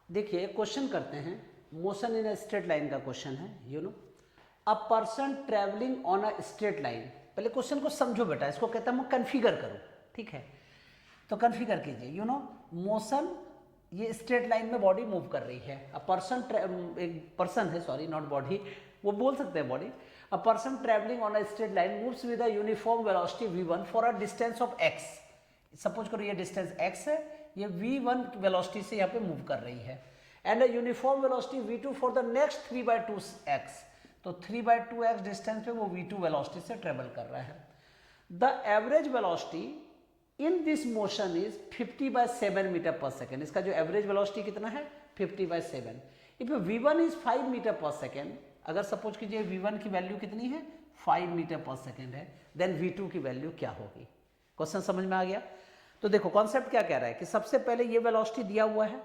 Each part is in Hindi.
देखिए क्वेश्चन करते हैं, motion in a straight line का क्वेश्चन है। A person travelling on a straight line. पहले क्वेश्चन को समझो बेटा, इसको कहता हूँ कन्फिगर करो, ठीक है। तो कन्फिगर कीजिए, मोशन, ये स्ट्रेट लाइन में बॉडी मूव कर रही है। अ पर्सन, एक पर्सन है, सॉरी नॉट बॉडी, वो बोल सकते हैं body. A person travelling on a straight line moves with a uniform velocity v1 for a distance of x। Suppose करो ये डिस्टेंस x है, ये v1 वेलोसिटी से यहाँ पे मूव कर रही है, and a uniform velocity v2 for the next 3/2x। तो 3/2x डिस्टेंस पे वो v2 वेलोसिटी से ट्रेवल कर रहा है। The average velocity in this motion is 50/7 metre per second. इसका जो एवरेज वेलोसिटी कितना है 50/7। If v1 is 5 metre per second, अगर सपोज कीजिए v1 की वैल्यू कितनी है 5 मीटर पर सेकेंड है, देन v2 की वैल्यू क्या होगी। क्वेश्चन समझ में आ गया। तो देखो कॉन्सेप्ट क्या कह रहा है कि सबसे पहले ये वेलोसिटी दिया हुआ है,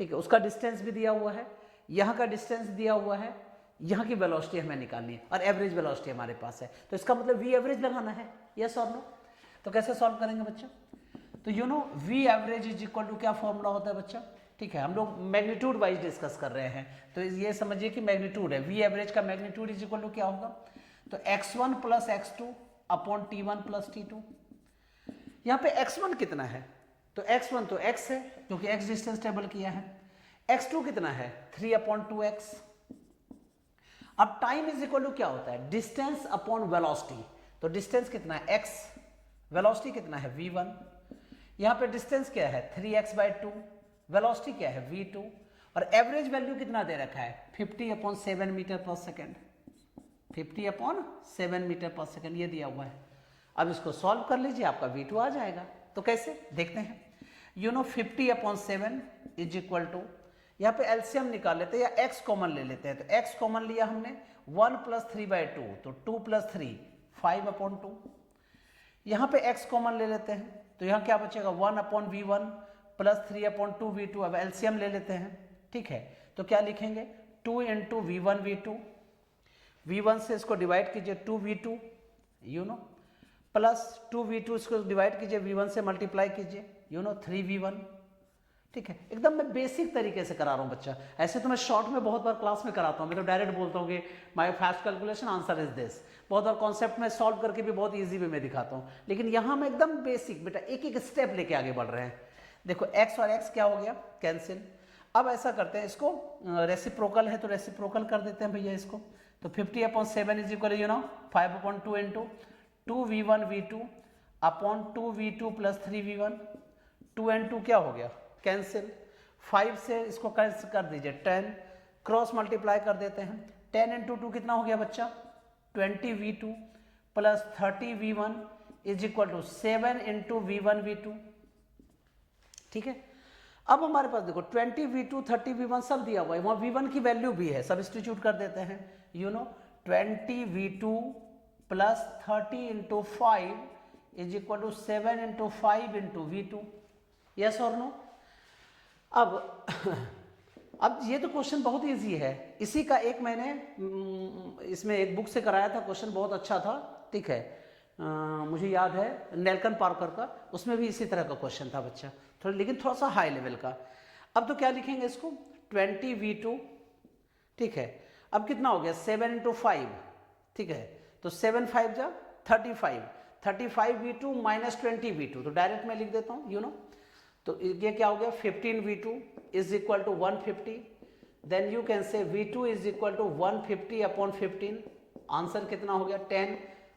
ठीक है, उसका डिस्टेंस भी दिया हुआ है, यहाँ का डिस्टेंस दिया हुआ है, यहाँ की वेलोसिटी हमें निकालनी है और एवरेज वेलोसिटी हमारे पास है। तो इसका मतलब वी एवरेज लगाना है, यस और नो। तो कैसे सॉल्व करेंगे बच्चा? तो V average is equal to क्या फॉर्मूला होता है बच्चा? ठीक है, हम लोग मैग्नीट्यूड वाइज डिस्कस कर रहे हैं, तो ये समझिए कि मैग्नीट्यूड है। वी एवरेज का मैग्नीट्यूड इज इक्वल टू क्या होगा? तो x1 + x2 upon t1 + t2। यहाँ पे x1 कितना है? तो x1 तो x है क्योंकि x डिस्टेंस ट्रेवल किया है। x2 कितना है? 3/2x। अब टाइम इज इक्वल टू क्या होता है? Distance upon velocity. तो डिस्टेंस कितना है x, वेलोसिटी कितना है v1। यहाँ पे डिस्टेंस क्या है 3x/2, वेलोसिटी क्या है v2, और एवरेज वैल्यू कितना दे रखा है 50/7 metre per second. 50/7 metre per second ये दिया हुआ है। अब इसको सॉल्व कर लीजिए, आपका v2 आ जाएगा। तो कैसे देखते हैं? 50/7 इज इक्वल टू, यहाँ पे एलसीएम निकाल लेते हैं या x कॉमन ले लेते हैं। तो x कॉमन लिया हमने, 1 + 3/2, तो 2 + 3 5/2। यहाँ पे x कॉमन ले लेते हैं, तो यहाँ क्या बचेगा 1/v1 + 3/2v2। अब एलसीएम ले लेते हैं, ठीक है। तो क्या लिखेंगे 2 × v1 v2, v1 से इसको डिवाइड कीजिए 2v2 प्लस 2v2 इसको डिवाइड कीजिए v1 से मल्टीप्लाई कीजिए 3v1। ठीक है, एकदम मैं बेसिक तरीके से करा रहा हूँ बच्चा। ऐसे तो मैं शॉर्ट में बहुत बार क्लास में कराता हूँ, मैं तो डायरेक्ट बोलता हूँ कि my fast calculation answer is this. बहुत बार कॉन्सेप्ट में सॉल्व करके भी बहुत इजी वे में दिखाता हूँ, लेकिन यहाँ मैं एकदम बेसिक बेटा एक एक स्टेप लेके आगे बढ़ रहे हैं। देखो x और x क्या हो गया कैंसिल। अब ऐसा करते हैं, इसको रेसिप्रोकल है तो रेसिप्रोकल कर देते हैं भैया इसको। तो 50/7 is equal 5/2 × 2v1 v2 upon 2v2 + 3v1। 2 × 2 क्या हो गया कैंसिल। 5 से इसको कैंसिल कर दीजिए 10, क्रॉस मल्टीप्लाई कर देते हैं। 10 × 2 कितना हो गया बच्चा 20v2 + 30v1 is equal to 7 × v1 v2। ठीक है, अब हमारे पास देखो 20v2 30v1 सब दिया हुआ है, वहाँ v1 की वैल्यू भी है, सब्स्टिट्यूट कर देते हैं। 20v2 + 30 × 5 is equal to 7 × 5 × v2। Yes और नो? अब ये तो क्वेश्चन बहुत इजी है। इसी का एक मैंने इसमें एक बुक से कराया था, क्वेश्चन बहुत अच्छा था, ठीक है। मुझे याद है नेल्सन पार्कर का, उसमें भी इसी तरह का क्वेश्चन था बच्चा, लेकिन थोड़ा सा हाई लेवल का। अब तो क्या लिखेंगे इसको 20v2, ठीक है। अब कितना हो गया 7 × 5, ठीक है। तो 7 × 5 जा 35, 35v2 - 20v2, तो डायरेक्ट मैं लिख देता हूँ तो ये क्या हो गया 15v2 is equal to 150। Then you can say v2 is equal to 150/15। Answer कितना हो गया 10।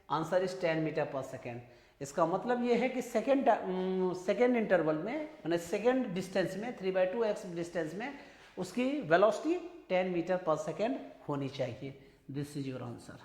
Answer is 10 metre per second. इसका मतलब ये है कि सेकेंड इंटरवल में, मैंने सेकेंड डिस्टेंस में 3/2x डिस्टेंस में उसकी वेलोसिटी 10 मीटर पर सेकेंड होनी चाहिए। This is your answer.